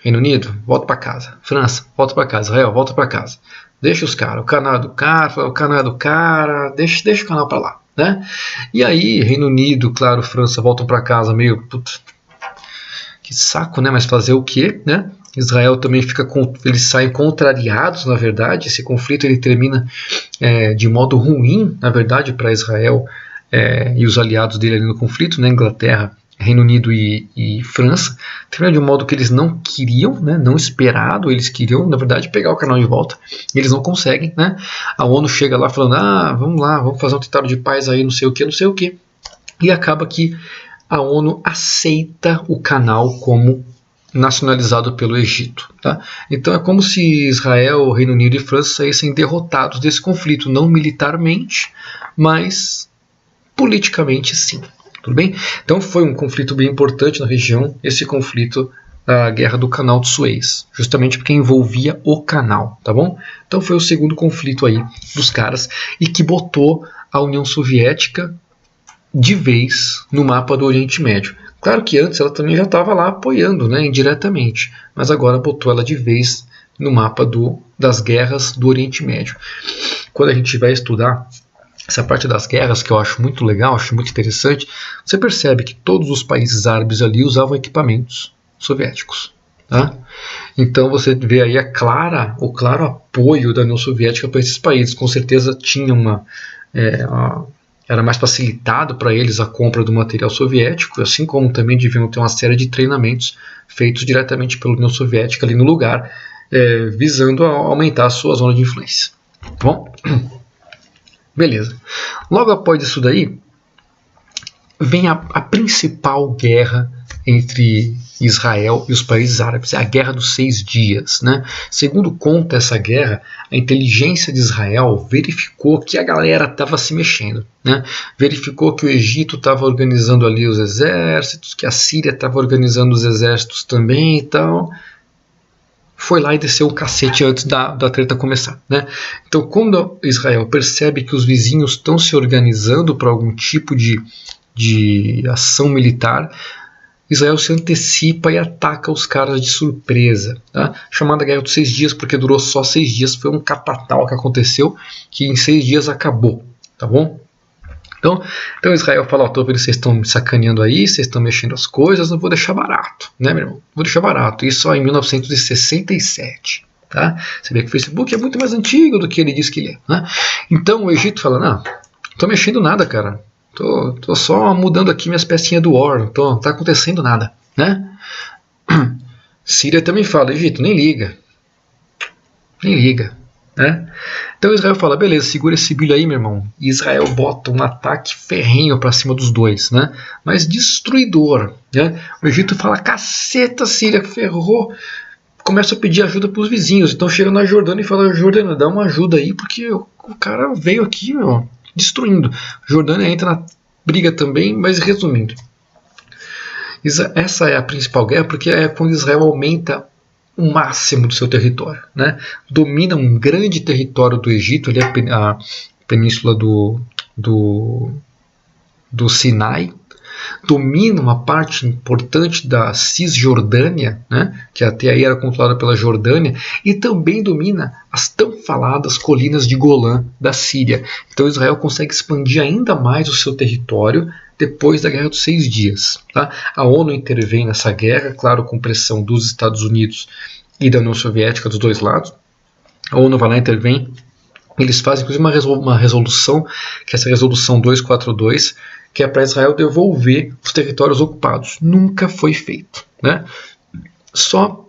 S1: Reino Unido, volta para casa. França, volta para casa. Israel, volta para casa. Deixa os caras, o canal é do cara, o canal é do cara, deixa o canal para lá. Né? E aí, Reino Unido, claro, França voltam para casa meio, putz, que saco, né? Mas fazer o quê? Né? Israel também eles saem contrariados, na verdade. Esse conflito ele termina de modo ruim, na verdade, para Israel e os aliados dele ali no conflito, né, Inglaterra, Reino Unido e França. Termina de um modo que eles não queriam, né, não esperado. Eles queriam, na verdade, pegar o canal de volta. E eles não conseguem, né? A ONU chega lá falando, vamos lá, vamos fazer um tratado de paz aí, não sei o que, não sei o que. E acaba que a ONU aceita o canal como nacionalizado pelo Egito. Tá? Então é como se Israel, Reino Unido e França saíssem derrotados desse conflito, não militarmente, mas politicamente sim. Tudo bem? Então foi um conflito bem importante na região, esse conflito da Guerra do Canal de Suez, justamente porque envolvia o canal, tá bom? Então foi o segundo conflito aí dos caras e que botou a União Soviética de vez no mapa do Oriente Médio. Claro que antes ela também já estava lá apoiando, né, indiretamente, mas agora botou ela de vez no mapa das guerras do Oriente Médio. Quando a gente vai estudar essa parte das guerras, que eu acho muito legal, acho muito interessante, você percebe que todos os países árabes ali usavam equipamentos soviéticos. Tá? Então você vê aí o claro apoio da União Soviética para esses países. Com certeza tinha era mais facilitado para eles a compra do material soviético, assim como também deviam ter uma série de treinamentos feitos diretamente pela União Soviética ali no lugar, visando aumentar a sua zona de influência. Bom, beleza. Logo após isso daí, vem a principal guerra entre Israel e os países árabes, é a Guerra dos 6 Dias. Né? Segundo conta essa guerra, a inteligência de Israel verificou que a galera estava se mexendo. Né? Verificou que o Egito estava organizando ali os exércitos, que a Síria estava organizando os exércitos também e tal. Foi lá e desceu o cacete antes da treta começar. Né? Então, quando Israel percebe que os vizinhos estão se organizando para algum tipo de ação militar, Israel se antecipa e ataca os caras de surpresa. Tá? Chamada Guerra dos 6 Dias porque durou só 6 dias, foi um capatal que aconteceu, que em 6 dias acabou. Tá bom? Então Israel fala, tô vendo que vocês estão me sacaneando aí, vocês estão mexendo as coisas, não vou deixar barato, né, meu irmão? Vou deixar barato. Isso só em 1967. Tá? Você vê que o Facebook é muito mais antigo do que ele diz que ele é. Né? Então o Egito fala, não tô mexendo nada, cara. Tô só mudando aqui minhas pecinhas do War, não tá acontecendo nada. Né? Síria também fala, Egito, nem liga. Nem liga. Né? Então Israel fala, beleza, segura esse bilho aí, meu irmão. E Israel bota um ataque ferrenho para cima dos dois, né? Mas destruidor. Né? O Egito fala, caceta, Síria, ferrou. Começa a pedir ajuda para os vizinhos. Então chega na Jordânia e fala, Jordânia, dá uma ajuda aí, porque o cara veio aqui, meu, destruindo. Jordânia entra na briga também, mas resumindo, essa é a principal guerra, porque é quando Israel aumenta o máximo do seu território. Né? Domina um grande território do Egito, ali a península do Sinai, domina uma parte importante da Cisjordânia, né, que até aí era controlada pela Jordânia, e também domina as tão faladas colinas de Golã da Síria. Então Israel consegue expandir ainda mais o seu território depois da Guerra dos 6 Dias. Tá? A ONU intervém nessa guerra, claro, com pressão dos Estados Unidos e da União Soviética, dos dois lados. A ONU vai lá e intervém. Eles fazem, inclusive, uma resolução, que é essa resolução 242, que é para Israel devolver os territórios ocupados. Nunca foi feito. Né? Só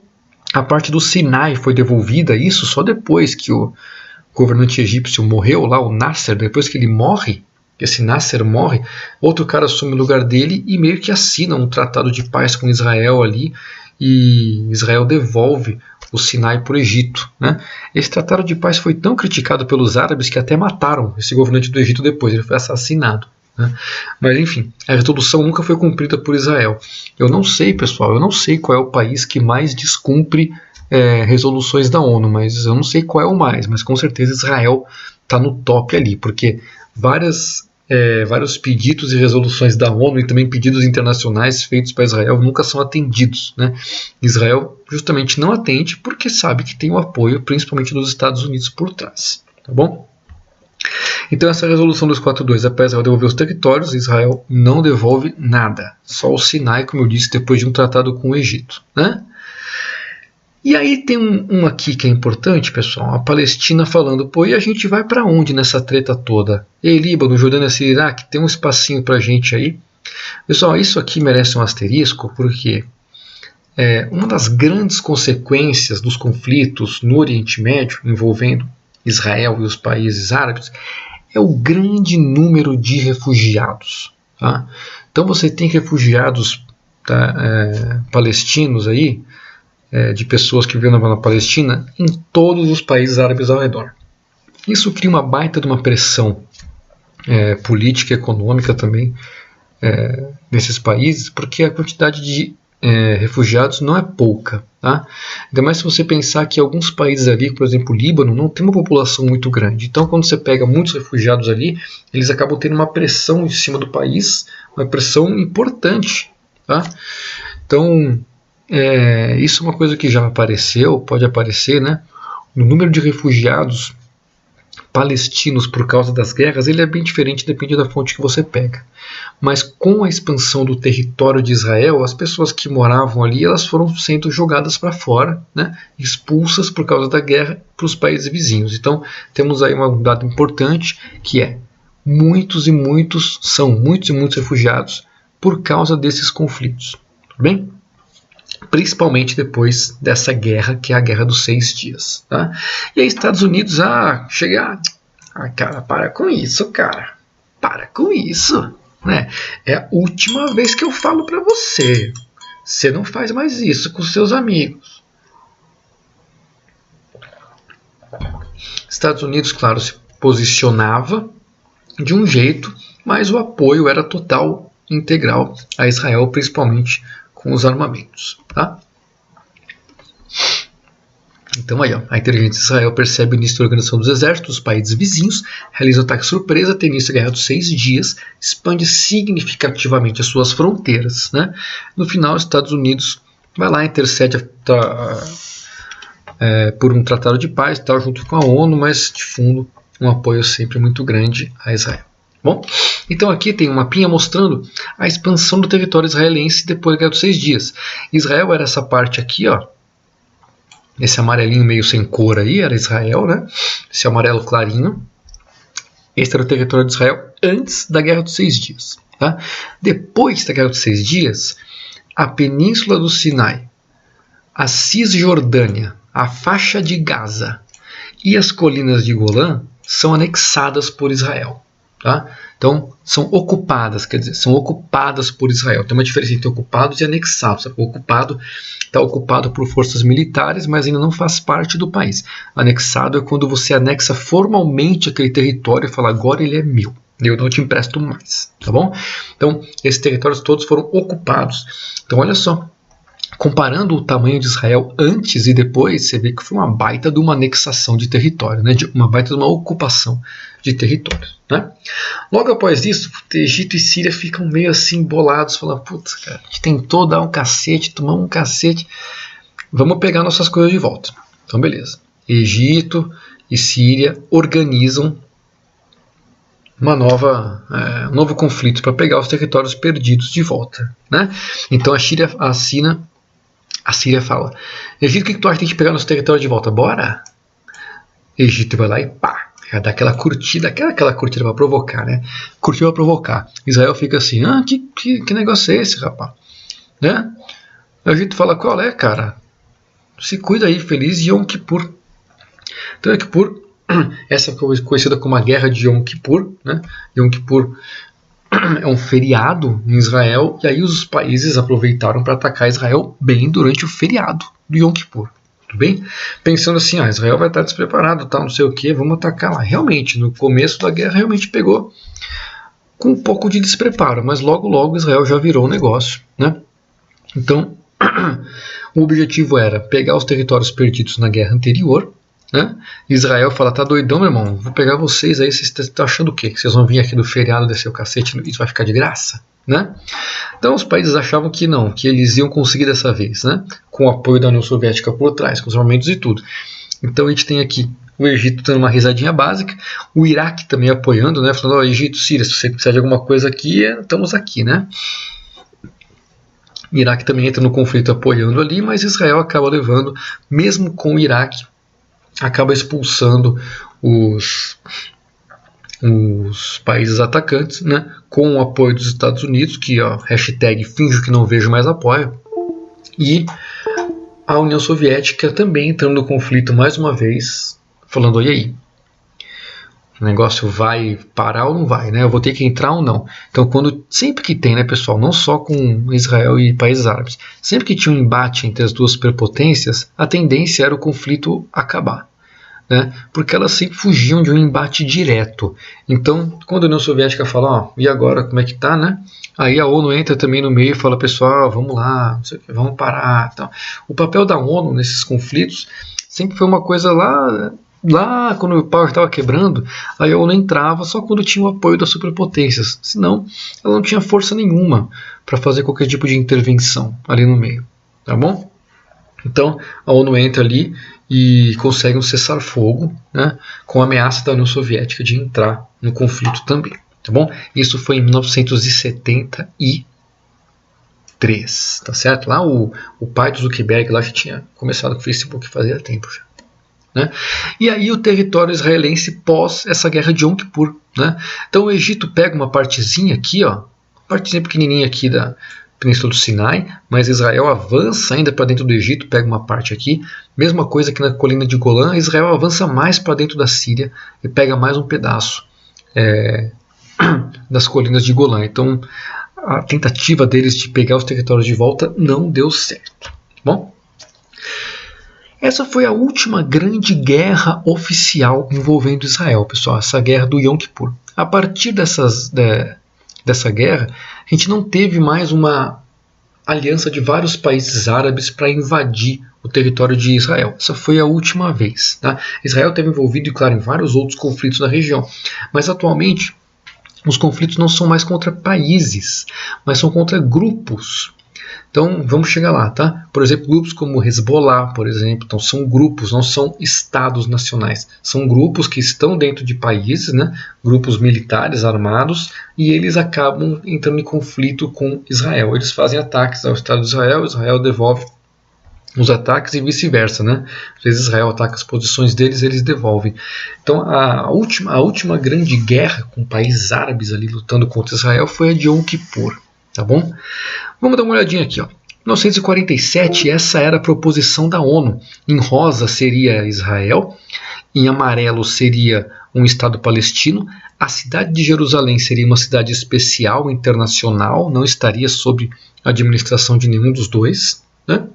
S1: a parte do Sinai foi devolvida, isso só depois que o governante egípcio morreu lá, o Nasser, depois que ele morre, esse Nasser morre, outro cara assume o lugar dele e meio que assina um tratado de paz com Israel ali, e Israel devolve o Sinai para o Egito. Né? Esse tratado de paz foi tão criticado pelos árabes que até mataram esse governante do Egito depois, ele foi assassinado. Né? Mas enfim, a resolução nunca foi cumprida por Israel. Eu não sei, pessoal, eu não sei qual é o país que mais descumpre resoluções da ONU, mas eu não sei qual é o mais, mas com certeza Israel está no top ali, porque vários pedidos e resoluções da ONU e também pedidos internacionais feitos para Israel nunca são atendidos. Né? Israel justamente não atende porque sabe que tem o apoio principalmente dos Estados Unidos por trás. Tá bom? Então essa resolução 242 é para Israel devolver os territórios, Israel não devolve nada, só o Sinai, como eu disse, depois de um tratado com o Egito. Né? E aí tem um aqui que é importante, pessoal, a Palestina falando, pô, e a gente vai para onde nessa treta toda? Ei, Líbano, Jordânia, Síria, Iraque, tem um espacinho pra gente aí? Pessoal, isso aqui merece um asterisco, porque uma das grandes consequências dos conflitos no Oriente Médio, envolvendo Israel e os países árabes, é o grande número de refugiados. Tá? Então você tem refugiados palestinos aí, de pessoas que vivem na Palestina, em todos os países árabes ao redor. Isso cria uma baita de uma pressão política e econômica também nesses países, porque a quantidade de refugiados não é pouca. Tá? Ainda mais se você pensar que alguns países ali, por exemplo o Líbano, não tem uma população muito grande. Então quando você pega muitos refugiados ali, eles acabam tendo uma pressão em cima do país, uma pressão importante. Tá? Então isso é uma coisa que já apareceu, pode aparecer, né? O número de refugiados palestinos por causa das guerras, ele é bem diferente, depende da fonte que você pega. Mas com a expansão do território de Israel, as pessoas que moravam ali, elas foram sendo jogadas para fora, né? Expulsas por causa da guerra para os países vizinhos. Então temos aí um dado importante, que é muitos e muitos refugiados por causa desses conflitos. Tudo bem? Principalmente depois dessa guerra, que é a Guerra dos 6 Dias. Tá? E aí Estados Unidos, cara, para com isso, cara. Para com isso. Né? É a última vez que eu falo para você. Você não faz mais isso com seus amigos. Estados Unidos, claro, se posicionava de um jeito, mas o apoio era total, integral a Israel, principalmente com os armamentos. Tá? Então aí, a inteligência de Israel percebe o início da organização dos exércitos dos países vizinhos, realiza um ataque surpresa, tem início a Guerra dos 6 Dias, expande significativamente as suas fronteiras. Né? No final, os Estados Unidos vai lá, intercede por um tratado de paz, tal, junto com a ONU, mas de fundo um apoio sempre muito grande a Israel. Bom, então aqui tem um mapinha mostrando a expansão do território israelense depois da Guerra dos 6 Dias. Israel era essa parte aqui, ó. Esse amarelinho meio sem cor aí era Israel, né? Esse amarelo clarinho. Esse era o território de Israel antes da Guerra dos 6 Dias. Tá? Depois da Guerra dos 6 Dias, a Península do Sinai, a Cisjordânia, a faixa de Gaza e as colinas de Golã são anexadas por Israel. Tá? Então, são ocupadas, quer dizer, são ocupadas por Israel. Tem uma diferença entre ocupados e anexados. O ocupado está ocupado por forças militares, mas ainda não faz parte do país. Anexado é quando você anexa formalmente aquele território e fala, agora ele é meu, eu não te empresto mais. Tá bom? Então, esses territórios todos foram ocupados. Então, olha só. Comparando o tamanho de Israel antes e depois, você vê que foi uma baita de uma anexação de território, né? Uma baita de uma ocupação de território. Né? Logo após isso, Egito e Síria ficam meio assim bolados, falando, putz, cara, a gente tentou dar um cacete, tomar um cacete, vamos pegar nossas coisas de volta. Então beleza, Egito e Síria organizam um novo conflito para pegar os territórios perdidos de volta. Né? Então a Síria fala, Egito, o que tu acha que tem que pegar nosso território de volta? Bora? Egito vai lá e pá, já dá aquela curtida para provocar, né? Curtiu para provocar. Israel fica assim, que negócio é esse, rapaz? Né? O Egito fala, qual é, cara? Se cuida aí, feliz Yom Kippur. Então Yom Kippur, essa é conhecida como a Guerra de Yom Kippur, né? Yom Kippur é um feriado em Israel, e aí os países aproveitaram para atacar Israel bem durante o feriado do Yom Kippur. Tudo bem? Pensando assim, Israel vai estar despreparado, tal, não sei o que, vamos atacar lá. Realmente, no começo da guerra, realmente pegou com um pouco de despreparo, mas logo Israel já virou um negócio. Né? Então, o objetivo era pegar os territórios perdidos na guerra anterior. Né? Israel fala, tá doidão, meu irmão, vou pegar vocês aí, vocês estão achando o quê? Que vocês vão vir aqui do feriado, descer o cacete e isso vai ficar de graça? Né? Então os países achavam que não, que eles iam conseguir dessa vez, né? Com o apoio da União Soviética por trás, com os armamentos e tudo. Então a gente tem aqui o Egito dando uma risadinha básica, o Iraque também apoiando, né? Falando, Egito, Síria, se você precisar de alguma coisa aqui, estamos aqui, né? O Iraque também entra no conflito apoiando ali, mas Israel acaba levando, mesmo com o Iraque, acaba expulsando os países atacantes, né, com o apoio dos Estados Unidos, que hashtag finjo que não vejo mais apoio, e a União Soviética também entrando no conflito mais uma vez, falando, e aí? O negócio vai parar ou não vai, né? Eu vou ter que entrar ou não. Então, sempre que tem, né, pessoal, não só com Israel e países árabes, sempre que tinha um embate entre as duas superpotências, a tendência era o conflito acabar, né? Porque elas sempre fugiam de um embate direto. Então, quando a União Soviética fala, e agora, como é que tá, né? Aí a ONU entra também no meio e fala, pessoal, vamos lá, não sei o que, vamos parar. Então, o papel da ONU nesses conflitos sempre foi uma coisa lá quando o pau estava quebrando, aí a ONU entrava só quando tinha o apoio das superpotências, senão ela não tinha força nenhuma para fazer qualquer tipo de intervenção ali no meio, tá bom? Então a ONU entra ali e consegue um cessar-fogo, né, com a ameaça da União Soviética de entrar no conflito também, tá bom? Isso foi em 1973, tá certo? Lá o pai do Zuckerberg lá já tinha começado com o Facebook fazia tempo já. Né? E aí o território israelense pós essa guerra de Yom Kippur, né? Então o Egito pega uma partezinha aqui, partezinha pequenininha aqui da Península do Sinai, mas Israel avança ainda para dentro do Egito, pega uma parte aqui. Mesma coisa que na colina de Golã, Israel avança mais para dentro da Síria e pega mais um pedaço das colinas de Golã. Então a tentativa deles de pegar os territórios de volta não deu certo. Bom? Essa foi a última grande guerra oficial envolvendo Israel, pessoal, essa guerra do Yom Kippur. A partir dessa guerra, a gente não teve mais uma aliança de vários países árabes para invadir o território de Israel. Essa foi a última vez. Tá? Israel esteve envolvido, claro, em vários outros conflitos na região, mas atualmente os conflitos não são mais contra países, mas são contra grupos. Então vamos chegar lá, tá? Por exemplo, grupos como Hezbollah, por exemplo, então são grupos, não são estados nacionais, são grupos que estão dentro de países, né? Grupos militares armados, e eles acabam entrando em conflito com Israel. Eles fazem ataques ao Estado de Israel, Israel devolve os ataques e vice-versa, né? Às vezes Israel ataca as posições deles, eles devolvem. Então a última grande guerra com países árabes ali lutando contra Israel foi a de Yom Kippur, tá bom? Vamos dar uma olhadinha aqui, 1947, essa era a proposição da ONU. Em rosa seria Israel, em amarelo seria um Estado palestino, a cidade de Jerusalém seria uma cidade especial, internacional, não estaria sob a administração de nenhum dos dois, né?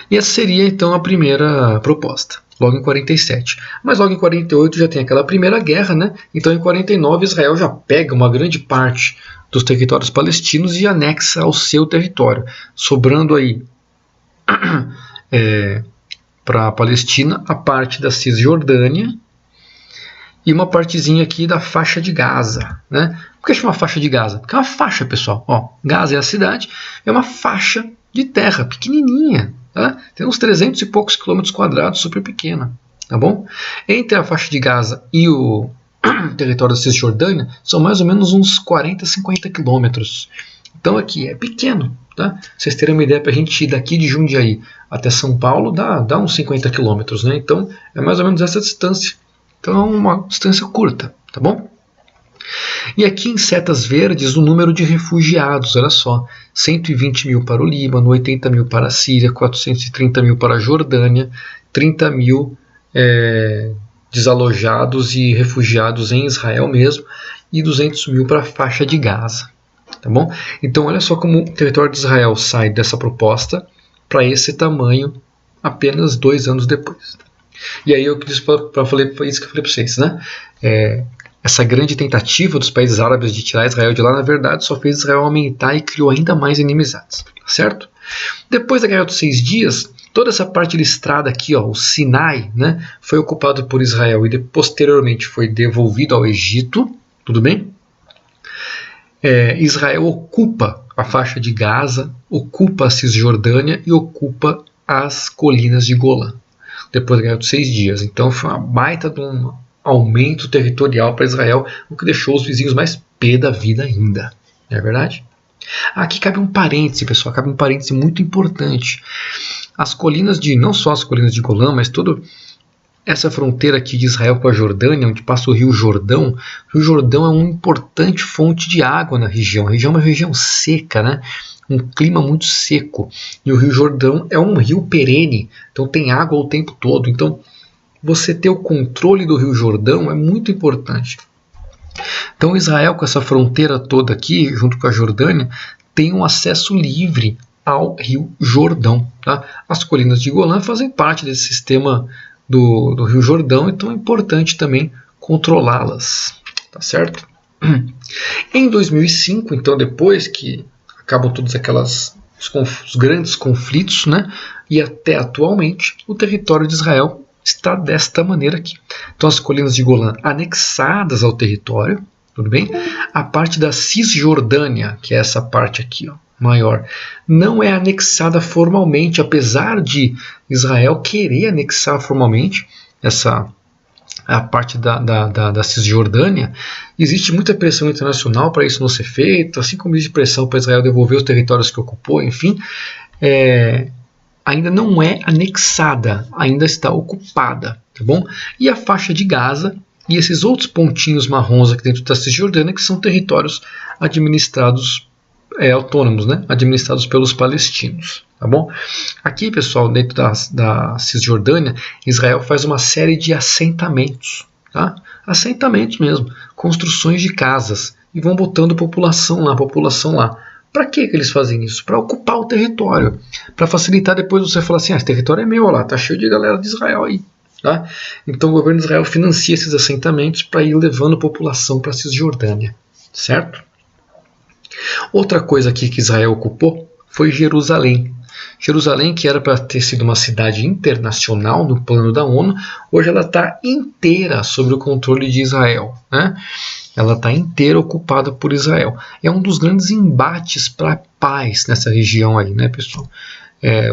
S1: E essa seria então a primeira proposta, logo em 47. Mas logo em 48 já tem aquela primeira guerra, né? Então em 49 Israel já pega uma grande parte dos territórios palestinos e anexa ao seu território, sobrando aí para a Palestina a parte da Cisjordânia e uma partezinha aqui da faixa de Gaza, né? Por que chama faixa de Gaza? Porque é uma faixa, pessoal. Gaza é a cidade, é uma faixa de terra pequenininha, tá? Tem uns 300 e poucos quilômetros quadrados, super pequena, tá bom? Entre a faixa de Gaza e o território da Cisjordânia são mais ou menos uns 40, 50 quilômetros. Então aqui é pequeno, tá? Pra vocês terem uma ideia, para a gente ir daqui de Jundiaí até São Paulo dá uns 50 quilômetros, né? Então é mais ou menos essa distância. Então é uma distância curta, tá bom? E aqui em setas verdes o número de refugiados, olha só, 120 mil para o Líbano, 80 mil para a Síria, 430 mil para a Jordânia, 30 mil desalojados e refugiados em Israel mesmo, e 200 mil para a faixa de Gaza. Tá bom? Então olha só como o território de Israel sai dessa proposta para esse tamanho apenas 2 anos depois. E aí eu disse foi isso que eu falei para vocês, né? Essa grande tentativa dos países árabes de tirar Israel de lá, na verdade, só fez Israel aumentar e criou ainda mais inimizades, certo? Depois da Guerra dos 6 Dias, toda essa parte listrada aqui, o Sinai, né, foi ocupado por Israel e posteriormente foi devolvido ao Egito, tudo bem? Israel ocupa a faixa de Gaza, ocupa a Cisjordânia e ocupa as colinas de Golã, depois da Guerra dos 6 Dias. Então foi uma baita de um aumento territorial para Israel, o que deixou os vizinhos mais pé da vida ainda. Não é verdade? Aqui cabe um parêntese, pessoal, cabe um parêntese muito importante. As colinas não só as colinas de Golã, mas toda essa fronteira aqui de Israel com a Jordânia, onde passa o Rio Jordão. O Rio Jordão é uma importante fonte de água na região. A região é uma região seca, né? Um clima muito seco. E o Rio Jordão é um rio perene, então tem água o tempo todo. Então, você ter o controle do Rio Jordão é muito importante. Então Israel, com essa fronteira toda aqui, junto com a Jordânia, tem um acesso livre ao Rio Jordão. Tá? As colinas de Golã fazem parte desse sistema do Rio Jordão, então é importante também controlá-las. Tá certo? Em 2005, então, depois que acabam todos os grandes conflitos, né, e até atualmente, o território de Israel está desta maneira aqui. Então as colinas de Golã anexadas ao território, tudo bem? A parte da Cisjordânia, que é essa parte aqui, ó, maior, não é anexada formalmente, apesar de Israel querer anexar formalmente a parte da Cisjordânia. Existe muita pressão internacional para isso não ser feito, assim como existe pressão para Israel devolver os territórios que ocupou, enfim. Ainda não é anexada, ainda está ocupada, tá bom? E a faixa de Gaza e esses outros pontinhos marrons aqui dentro da Cisjordânia, que são territórios administrados autônomos, né? Administrados pelos palestinos, tá bom? Aqui, pessoal, dentro da Cisjordânia, Israel faz uma série de assentamentos, tá? Assentamentos mesmo, construções de casas, e vão botando população lá. Para que eles fazem isso? Para ocupar o território, para facilitar depois você falar assim, esse território é meu, lá, tá cheio de galera de Israel aí. Tá? Então o governo de Israel financia esses assentamentos para ir levando população para a Cisjordânia, certo? Outra coisa aqui que Israel ocupou foi Jerusalém. Jerusalém, que era para ter sido uma cidade internacional no plano da ONU, hoje ela está inteira sob o controle de Israel, né? Ela está inteira ocupada por Israel. É um dos grandes embates para a paz nessa região aí, né, pessoal?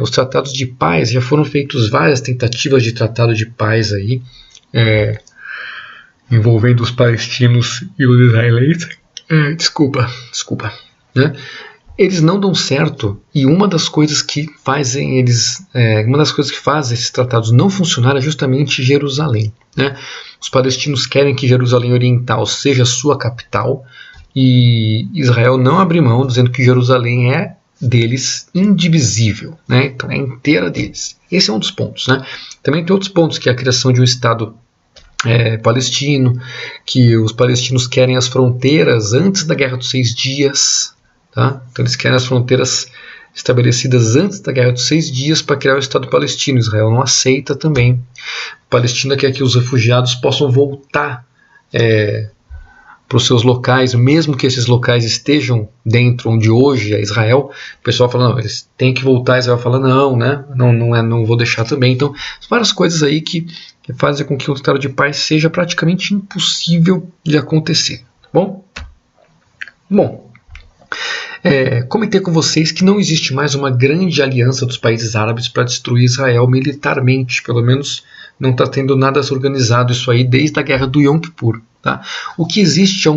S1: Os tratados de paz, já foram feitas várias tentativas de tratado de paz aí, envolvendo os palestinos e os israelenses. Desculpa, né? Eles não dão certo, e uma das coisas que fazem esses tratados não funcionarem é justamente Jerusalém, né? Os palestinos querem que Jerusalém Oriental seja sua capital, e Israel não abre mão, dizendo que Jerusalém é deles indivisível, né? Então é inteira deles. Esse é um dos pontos, né? Também tem outros pontos, que é a criação de um Estado palestino, que os palestinos querem as fronteiras antes da Guerra dos 6 Dias, tá? Então eles querem as fronteiras estabelecidas antes da Guerra dos 6 Dias para criar o Estado palestino. Israel não aceita também. A Palestina quer que os refugiados possam voltar para os seus locais, mesmo que esses locais estejam dentro onde hoje é Israel. O pessoal fala, não, eles têm que voltar. Israel fala, não, né? Não vou deixar também. Então, várias coisas aí que fazem com que o tratado de paz seja praticamente impossível de acontecer. Tá bom? Comentei com vocês que não existe mais uma grande aliança dos países árabes para destruir Israel militarmente. Pelo menos não está tendo nada organizado isso aí desde a guerra do Yom Kippur. Tá? O que existe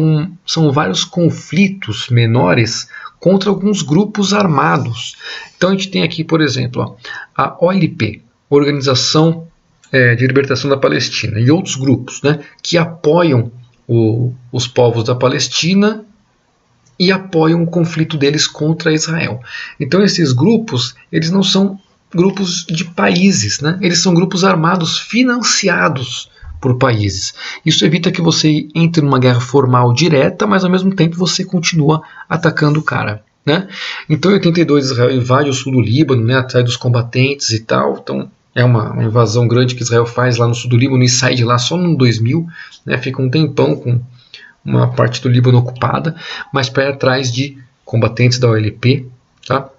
S1: são vários conflitos menores contra alguns grupos armados. Então a gente tem aqui, por exemplo, a OLP, Organização de Libertação da Palestina, e outros grupos, né, que apoiam os povos da Palestina e apoiam o conflito deles contra Israel. Então esses grupos, eles não são grupos de países, né? Eles são grupos armados financiados por países. Isso evita que você entre numa guerra formal direta, mas ao mesmo tempo você continua atacando o cara, né? Então em 82 Israel invade o sul do Líbano, né, atrás dos combatentes e tal. Então é uma invasão grande que Israel faz lá no sul do Líbano e sai de lá só no 2000, né? Fica um tempão com uma parte do Líbano ocupada, mas para ir atrás de combatentes da OLP, tá?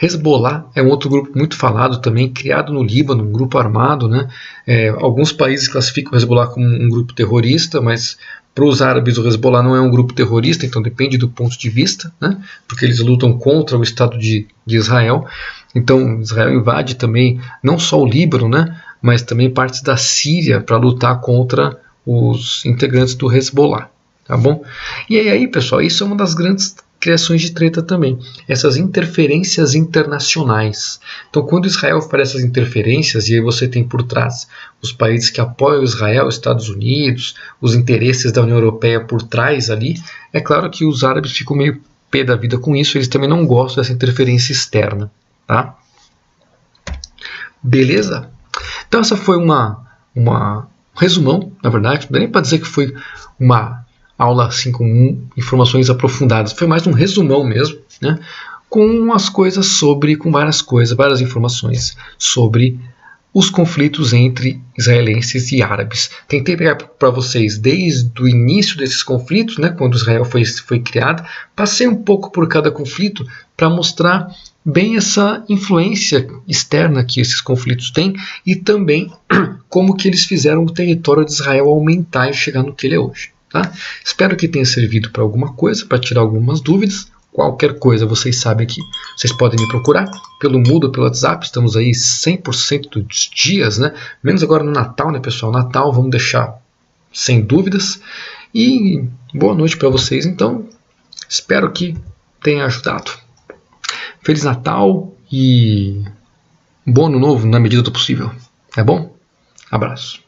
S1: Hezbollah é um outro grupo muito falado também, criado no Líbano, um grupo armado, né? Alguns países classificam o Hezbollah como um grupo terrorista, mas para os árabes o Hezbollah não é um grupo terrorista, então depende do ponto de vista, né? Porque eles lutam contra o Estado de Israel. Então Israel invade também não só o Líbano, né? Mas também partes da Síria para lutar contra os integrantes do Hezbollah. tá bom? E aí, pessoal, isso é uma das grandes criações de treta também, essas interferências internacionais. Então, quando Israel faz essas interferências, e aí você tem por trás os países que apoiam Israel, Estados Unidos, os interesses da União Europeia por trás ali, é claro que os árabes ficam meio pé da vida com isso, eles também não gostam dessa interferência externa, tá? Beleza? Então essa foi uma resumão, na verdade, não dá nem para dizer que foi uma aula assim com informações aprofundadas, foi mais um resumão mesmo, né? Com as coisas sobre, com várias coisas, várias informações sobre os conflitos entre israelenses e árabes. Tentei pegar para vocês desde o início desses conflitos, né, quando Israel foi criado, passei um pouco por cada conflito para mostrar bem essa influência externa que esses conflitos têm e também como que eles fizeram o território de Israel aumentar e chegar no que ele é hoje. Tá? Espero que tenha servido para alguma coisa, para tirar algumas dúvidas. Qualquer coisa, vocês sabem que vocês podem me procurar pelo Moodle, pelo WhatsApp. Estamos aí 100% dos dias, né? Menos agora no Natal, né, pessoal? Natal vamos deixar sem dúvidas. E boa noite para vocês, então. Espero que tenha ajudado. Feliz Natal e bom ano novo na medida do possível. É bom? Abraço.